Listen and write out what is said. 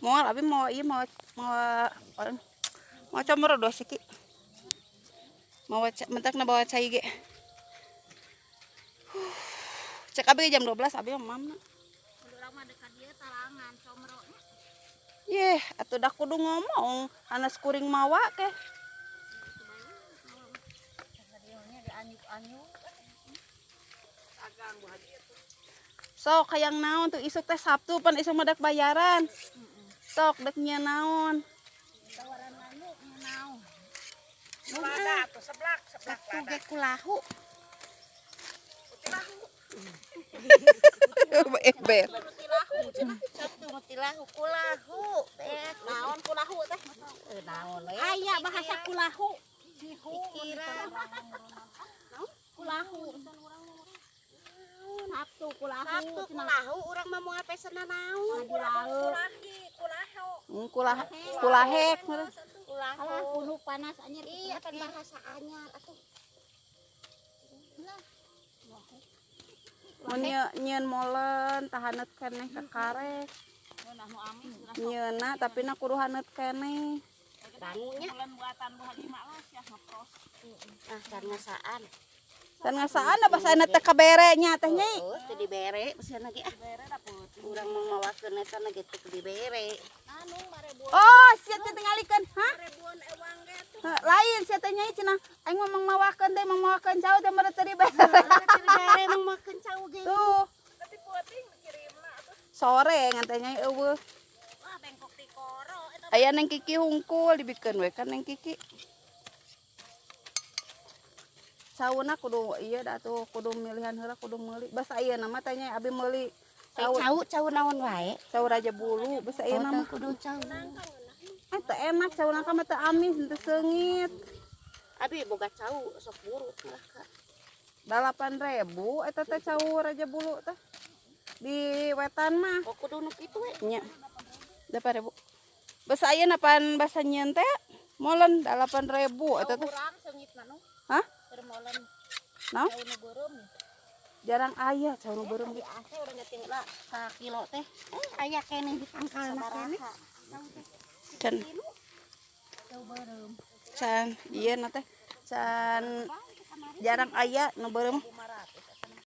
Moal abi mau ieu mau comro dua siki. Mau mentakna bawa cai ge. Cek abi jam 12 abi mamna. Urang mah dekat dieu talangan comro. Yeh, atuh dah kudu ngomong, anas kuring mawa ke. Sok hayang naon tuh isuk teh Sabtu pan isuk madak bayaran. Sok dek nya naon. Tawaran lanjut naon. Ada tuh seblak Sabtu ge kulahu. Ember. Sabtu mutilahu kulahu. Naon kulahu teh? Naon we? Aya bahasa kulahu. Pikiran. Kulahu. Sabtu kulahu urang mah moal pesenna naon? Kulahu. Kulahek. Kulahu kudu panas anyar. Iya kan bahasa anyar atuh. Mun nyeun molen tahaneut keneh ka karek. Nyeuna tapi na kudu haneut keneh. Bangunya bulan buatan Bu Halimah lah sia ngepros. can ngasaan. Dan ngasaan bahasa teh kabere nya teh nyai. Oh, teu dibere beusieun ge ah. Bere dapet. Urang mah mawakeun eta na ge teu dibere. Anu marebuan. Oh, sia teh tingalikeun, hah? Marebuan ewang ge tuh. Lain sia teh nyai cenah aing mah mangmawakeun teh mangmawakeun jauh teh meureut teu dibere. Teu dibere emang makeun cau ge. Tuh, Tapi puting kirimna atuh. sore ngan teh nyai eueuh. Wah, bengkok ti koro eta. Aya Neng Kiki hungkul dibikeun we kan Neng Kiki. Sauna kudu ieu da tuh kudu milihan heula kudu meuli. Basa ieu nama teh nyai abi meuli. Cau naon wae? Cau Raja Bulu basa ieu nama. Kudu cau. Teu enak cauna ka mah teu amis teu seungit. Abi boga cau sok buru lah ka. 8.000 eta teh cau Raja Bulu teh. Di wetan mah Oh kudu nu kitu we. nya. 8.000. Basa ieu napan basa nyieun teh molen 8.000 eta teh. Urang seungitna nu. Hah? Keur molen Naon? cau nu beureum. Jarang aya cau nu beureum Di ase urang ngeting lah ka kilo teh. Aya keneh di pangkalna keneh. can Cau beureum. can ieu na teh can jarang aya nu beureum.